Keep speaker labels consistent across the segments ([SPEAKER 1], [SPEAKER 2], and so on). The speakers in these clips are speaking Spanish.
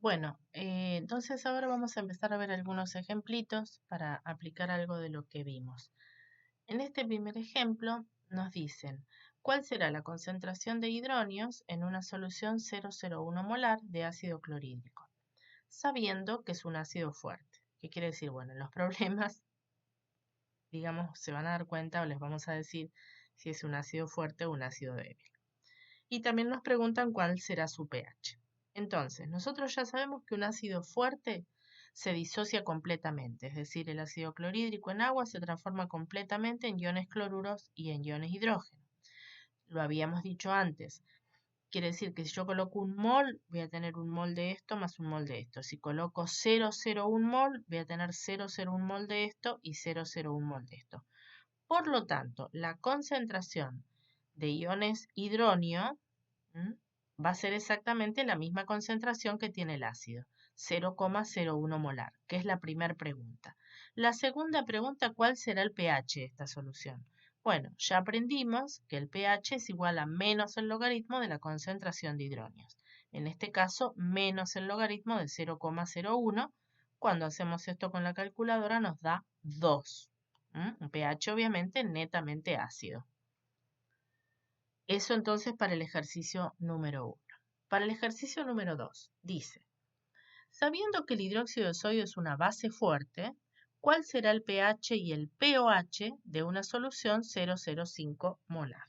[SPEAKER 1] Bueno, entonces ahora vamos a empezar a ver algunos ejemplitos para aplicar algo de lo que vimos. En este primer ejemplo nos dicen, ¿cuál será la concentración de hidronios en una solución 0,01 molar de ácido clorhídrico? Sabiendo que es un ácido fuerte. ¿Qué quiere decir? Bueno, en los problemas, digamos, se van a dar cuenta o les vamos a decir si es un ácido fuerte o un ácido débil. Y también nos preguntan cuál será su pH. Entonces, nosotros ya sabemos que un ácido fuerte se disocia completamente, es decir, el ácido clorhídrico en agua se transforma completamente en iones cloruros y en iones hidrógeno. Lo habíamos dicho antes. Quiere decir que si yo coloco un mol, voy a tener un mol de esto más un mol de esto. Si coloco 0,01 mol, voy a tener 0,01 mol de esto y 0,01 mol de esto. Por lo tanto, la concentración de iones hidronio va a ser exactamente la misma concentración que tiene el ácido, 0,01 molar, que es la primera pregunta. La segunda pregunta, ¿cuál será el pH de esta solución? Bueno, ya aprendimos que el pH es igual a menos el logaritmo de la concentración de hidronios. En este caso, menos el logaritmo de 0,01. Cuando hacemos esto con la calculadora nos da 2. Un pH obviamente netamente ácido. Eso entonces para el ejercicio número 1. Para el ejercicio número 2, dice, sabiendo que el hidróxido de sodio es una base fuerte, ¿cuál será el pH y el pOH de una solución 0,05 molar?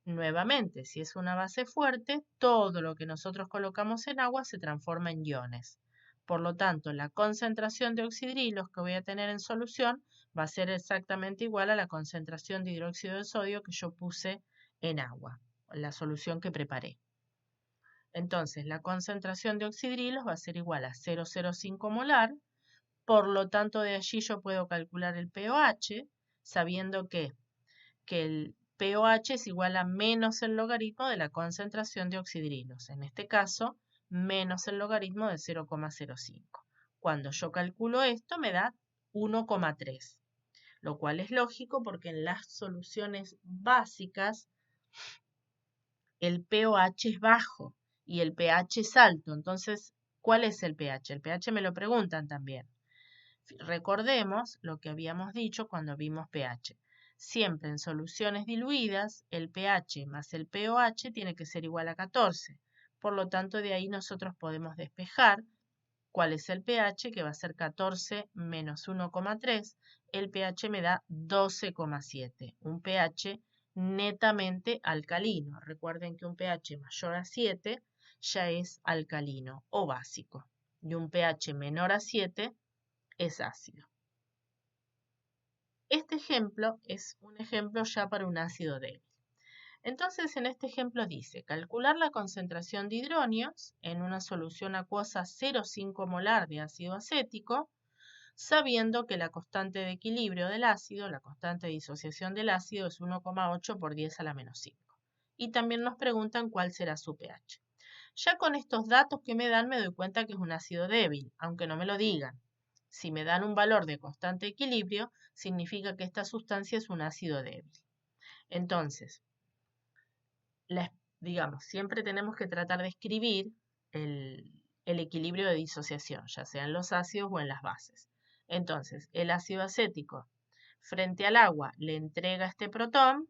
[SPEAKER 1] Nuevamente, si es una base fuerte, todo lo que nosotros colocamos en agua se transforma en iones. Por lo tanto, la concentración de oxidrilos que voy a tener en solución va a ser exactamente igual a la concentración de hidróxido de sodio que yo puse en agua, la solución que preparé. Entonces, la concentración de oxidrilos va a ser igual a 0,05 molar, por lo tanto de allí yo puedo calcular el pOH, sabiendo que el pOH es igual a menos el logaritmo de la concentración de oxidrilos, en este caso, menos el logaritmo de 0,05. Cuando yo calculo esto me da 1,3, lo cual es lógico porque en las soluciones básicas el pOH es bajo y el pH es alto. Entonces, ¿cuál es el pH? El pH me lo preguntan también. Recordemos lo que habíamos dicho cuando vimos pH. Siempre en soluciones diluidas, el pH más el pOH tiene que ser igual a 14. Por lo tanto, de ahí nosotros podemos despejar cuál es el pH, que va a ser 14 menos 1,3. El pH me da 12,7. Un pH netamente alcalino. Recuerden que un pH mayor a 7 ya es alcalino o básico. Y un pH menor a 7 es ácido. Este ejemplo es un ejemplo ya para un ácido débil. Entonces, en este ejemplo dice, calcular la concentración de hidronios en una solución acuosa 0,5 molar de ácido acético, sabiendo que la constante de equilibrio del ácido, la constante de disociación del ácido es 1,8 por 10 a la menos 5. Y también nos preguntan cuál será su pH. Ya con estos datos que me dan me doy cuenta que es un ácido débil, aunque no me lo digan. Si me dan un valor de constante de equilibrio, significa que esta sustancia es un ácido débil. Entonces, digamos, siempre tenemos que tratar de escribir el equilibrio de disociación, ya sea en los ácidos o en las bases. Entonces, el ácido acético frente al agua le entrega este protón,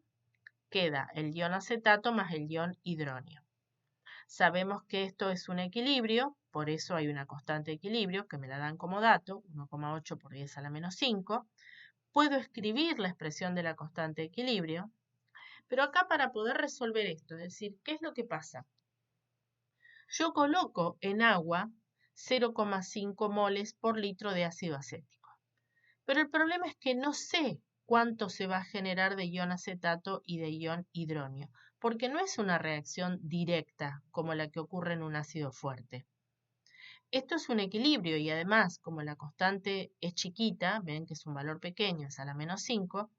[SPEAKER 1] queda el ion acetato más el ion hidronio. Sabemos que esto es un equilibrio, por eso hay una constante de equilibrio que me la dan como dato, 1,8 por 10 a la menos 5. Puedo escribir la expresión de la constante de equilibrio, pero acá para poder resolver esto, es decir, ¿qué es lo que pasa? Yo coloco en agua 0,5 moles por litro de ácido acético, pero el problema es que no sé cuánto se va a generar de ion acetato y de ion hidronio, porque no es una reacción directa como la que ocurre en un ácido fuerte. Esto es un equilibrio y además, como la constante es chiquita, ven que es un valor pequeño, es a la menos 5,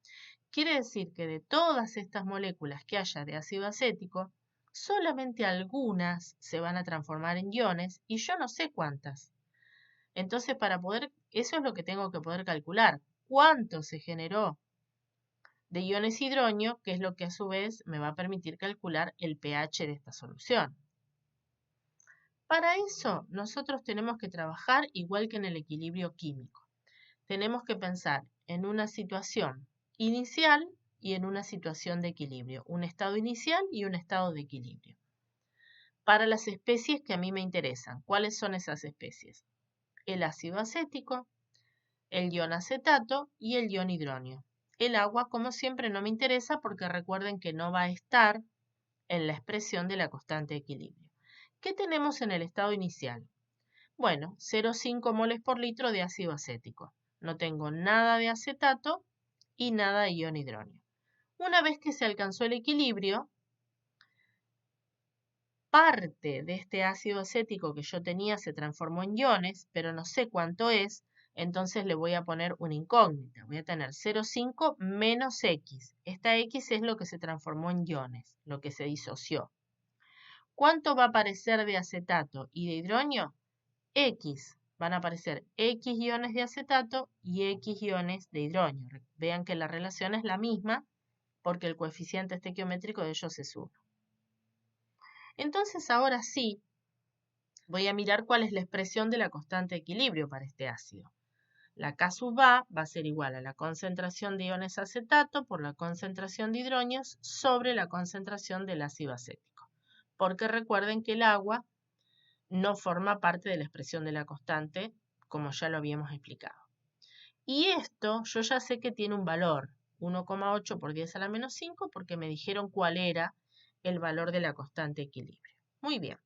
[SPEAKER 1] quiere decir que de todas estas moléculas que haya de ácido acético, solamente algunas se van a transformar en iones y yo no sé cuántas. Entonces, eso es lo que tengo que poder calcular. ¿Cuánto se generó de iones hidronio? Que es lo que a su vez me va a permitir calcular el pH de esta solución. Para eso nosotros tenemos que trabajar igual que en el equilibrio químico. Tenemos que pensar en una situación inicial y en una situación de equilibrio, un estado inicial y un estado de equilibrio. Para las especies que a mí me interesan, ¿cuáles son esas especies? El ácido acético, el ion acetato y el ion hidronio. El agua, como siempre, no me interesa porque recuerden que no va a estar en la expresión de la constante de equilibrio. ¿Qué tenemos en el estado inicial? Bueno, 0,5 moles por litro de ácido acético. No tengo nada de acetato y nada de ion hidronio. Una vez que se alcanzó el equilibrio, parte de este ácido acético que yo tenía se transformó en iones, pero no sé cuánto es, entonces le voy a poner una incógnita. Voy a tener 0,5 menos X. Esta X es lo que se transformó en iones, lo que se disoció. ¿Cuánto va a aparecer de acetato y de hidronio? X. Van a aparecer X iones de acetato y X iones de hidronio. Vean que la relación es la misma porque el coeficiente estequiométrico de ellos es 1. Entonces ahora sí, voy a mirar cuál es la expresión de la constante de equilibrio para este ácido. La K sub A va a ser igual a la concentración de iones acetato por la concentración de hidronios sobre la concentración del ácido acético. Porque recuerden que el agua no forma parte de la expresión de la constante, como ya lo habíamos explicado. Y esto yo ya sé que tiene un valor, 1,8 por 10 a la menos 5, porque me dijeron cuál era el valor de la constante de equilibrio. Muy bien.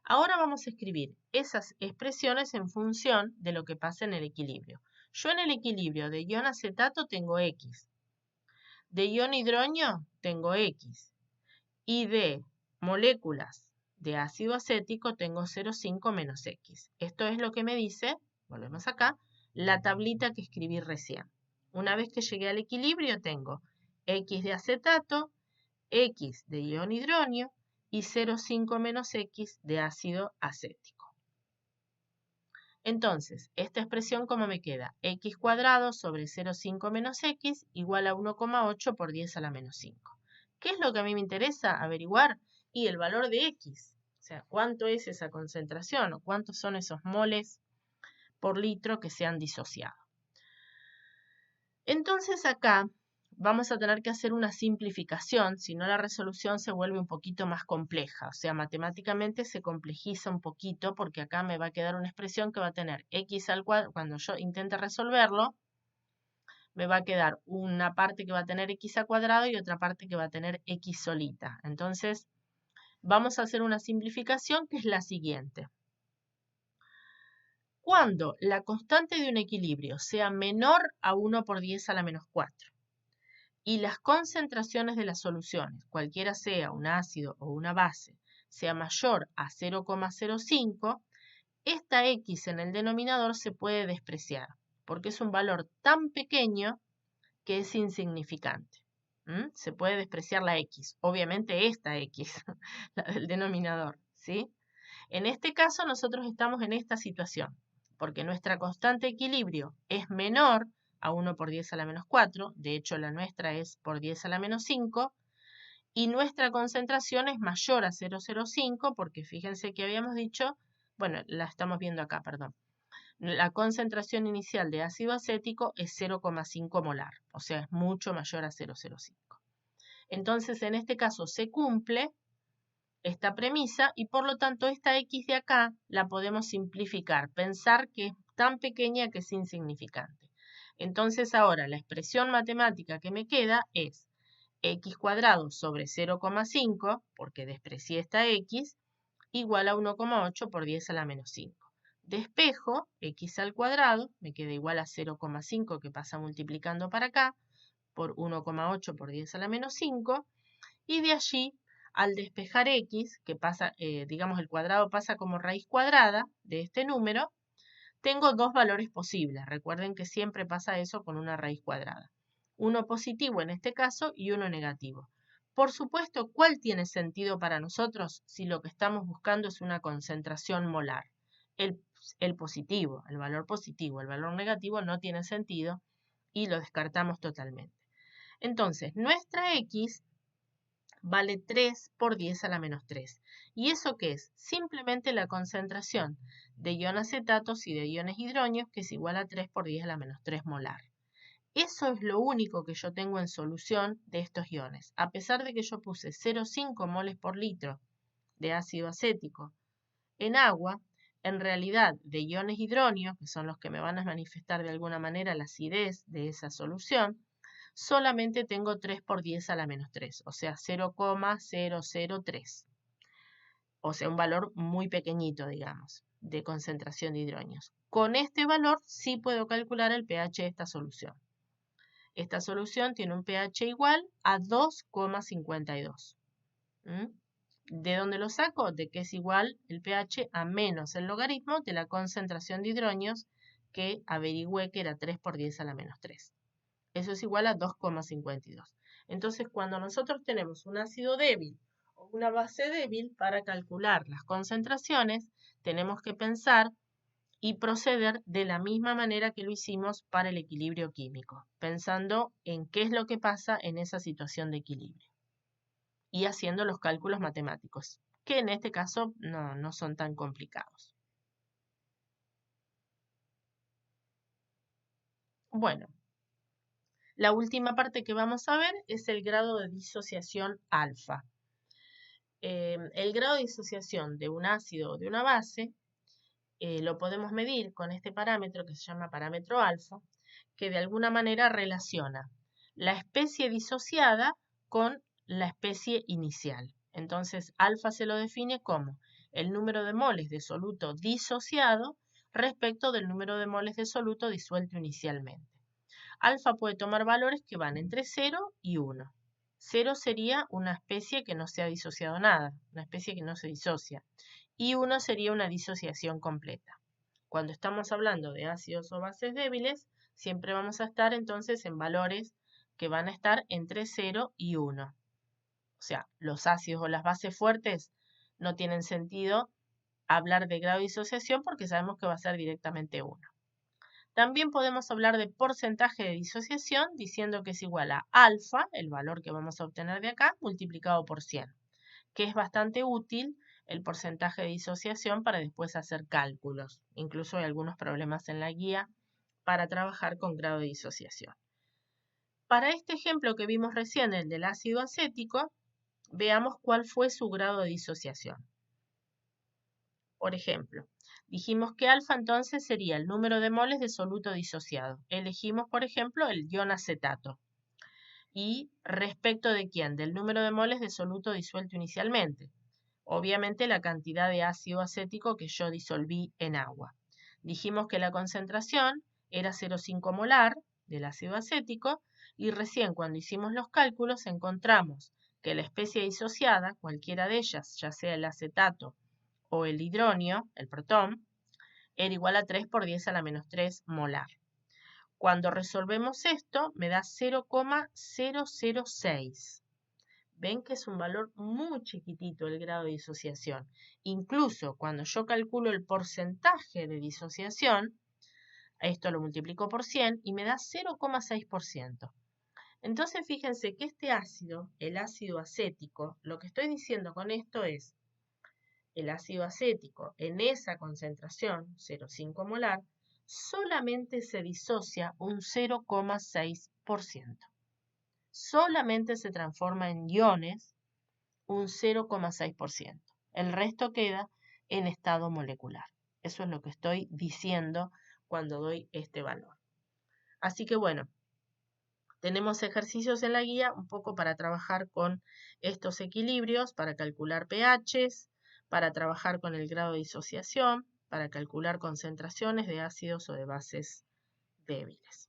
[SPEAKER 1] Ahora vamos a escribir esas expresiones en función de lo que pasa en el equilibrio. Yo en el equilibrio de ion acetato tengo X, de ion hidronio tengo X y de moléculas de ácido acético tengo 0,5 menos X. Esto es lo que me dice, volvemos acá, la tablita que escribí recién. Una vez que llegué al equilibrio tengo X de acetato, X de ion hidronio y 0,5 menos X de ácido acético. Entonces, esta expresión, ¿cómo me queda? X cuadrado sobre 0,5 menos X igual a 1,8 por 10 a la menos 5. ¿Qué es lo que a mí me interesa averiguar? Y el valor de X. O sea, ¿cuánto es esa concentración o cuántos son esos moles por litro que se han disociado? Entonces acá vamos a tener que hacer una simplificación, si no la resolución se vuelve un poquito más compleja, o sea, matemáticamente se complejiza un poquito porque acá me va a quedar una expresión que va a tener x al cuadrado, cuando yo intente resolverlo, me va a quedar una parte que va a tener x al cuadrado y otra parte que va a tener x solita. Entonces, vamos a hacer una simplificación que es la siguiente. Cuando la constante de un equilibrio sea menor a 1 por 10 a la menos 4, y las concentraciones de las soluciones, cualquiera sea un ácido o una base, sea mayor a 0,05, esta X en el denominador se puede despreciar, porque es un valor tan pequeño que es insignificante. Se puede despreciar la X, obviamente esta X, la del denominador, ¿sí? En este caso nosotros estamos en esta situación, porque nuestra constante de equilibrio es menor a 1 por 10 a la menos 4, de hecho la nuestra es por 10 a la menos 5, y nuestra concentración es mayor a 0,05, porque fíjense que habíamos dicho, bueno, la estamos viendo acá, perdón, la concentración inicial de ácido acético es 0,5 molar, o sea, es mucho mayor a 0,05. Entonces, en este caso se cumple esta premisa y por lo tanto esta X de acá la podemos simplificar, pensar que es tan pequeña que es insignificante. Entonces ahora la expresión matemática que me queda es X cuadrado sobre 0,5, porque desprecié esta X, igual a 1,8 por 10 a la menos 5. Despejo X al cuadrado, me queda igual a 0,5 que pasa multiplicando para acá, por 1,8 por 10 a la menos 5, y de allí al despejar x, que pasa, digamos el cuadrado pasa como raíz cuadrada de este número, tengo dos valores posibles. Recuerden que siempre pasa eso con una raíz cuadrada. Uno positivo en este caso y uno negativo. Por supuesto, ¿cuál tiene sentido para nosotros si lo que estamos buscando es una concentración molar? El positivo, el valor positivo. El valor negativo no tiene sentido y lo descartamos totalmente. Entonces, nuestra x vale 3 por 10 a la menos 3. ¿Y eso qué es? Simplemente la concentración de iones acetatos y de iones hidronios, que es igual a 3 por 10 a la menos 3 molar. Eso es lo único que yo tengo en solución de estos iones. A pesar de que yo puse 0,5 moles por litro de ácido acético en agua, en realidad de iones hidronios, que son los que me van a manifestar de alguna manera la acidez de esa solución, solamente tengo 3 por 10 a la menos 3, o sea, 0,003. O sea, un valor muy pequeñito, digamos, de concentración de hidronios. Con este valor sí puedo calcular el pH de esta solución. Esta solución tiene un pH igual a 2,52. ¿De dónde lo saco? De que es igual el pH a menos el logaritmo de la concentración de hidronios que averigüé que era 3 por 10 a la menos 3. Eso es igual a 2,52. Entonces, cuando nosotros tenemos un ácido débil o una base débil, para calcular las concentraciones, tenemos que pensar y proceder de la misma manera que lo hicimos para el equilibrio químico, pensando en qué es lo que pasa en esa situación de equilibrio y haciendo los cálculos matemáticos, que en este caso no son tan complicados. Bueno, la última parte que vamos a ver es el grado de disociación alfa. El grado de disociación de un ácido o de una base lo podemos medir con este parámetro que se llama parámetro alfa, que de alguna manera relaciona la especie disociada con la especie inicial. Entonces, alfa se lo define como el número de moles de soluto disociado respecto del número de moles de soluto disuelto inicialmente. Alfa puede tomar valores que van entre 0 y 1. 0 sería una especie que no se ha disociado nada, una especie que no se disocia. Y 1 sería una disociación completa. Cuando estamos hablando de ácidos o bases débiles, siempre vamos a estar entonces en valores que van a estar entre 0 y 1. O sea, los ácidos o las bases fuertes no tienen sentido hablar de grado de disociación porque sabemos que va a ser directamente 1. También podemos hablar de porcentaje de disociación diciendo que es igual a alfa, el valor que vamos a obtener de acá, multiplicado por 100, que es bastante útil el porcentaje de disociación para después hacer cálculos. Incluso hay algunos problemas en la guía para trabajar con grado de disociación. Para este ejemplo que vimos recién, el del ácido acético, veamos cuál fue su grado de disociación. Por ejemplo, dijimos que alfa entonces sería el número de moles de soluto disociado. Elegimos, por ejemplo, el ion acetato. ¿Y respecto de quién? Del número de moles de soluto disuelto inicialmente. Obviamente la cantidad de ácido acético que yo disolví en agua. Dijimos que la concentración era 0,5 molar del ácido acético y recién cuando hicimos los cálculos encontramos que la especie disociada, cualquiera de ellas, ya sea el acetato o el hidronio, el protón, era igual a 3 por 10 a la menos 3 molar. Cuando resolvemos esto, me da 0,006. Ven que es un valor muy chiquitito el grado de disociación. Incluso cuando yo calculo el porcentaje de disociación, esto lo multiplico por 100 y me da 0,6%. Entonces fíjense que este ácido, el ácido acético, lo que estoy diciendo con esto es, el ácido acético en esa concentración, 0,5 molar, solamente se disocia un 0,6%. Solamente se transforma en iones un 0,6%. El resto queda en estado molecular. Eso es lo que estoy diciendo cuando doy este valor. Así que bueno, tenemos ejercicios en la guía un poco para trabajar con estos equilibrios, para calcular pHs, para trabajar con el grado de disociación, para calcular concentraciones de ácidos o de bases débiles.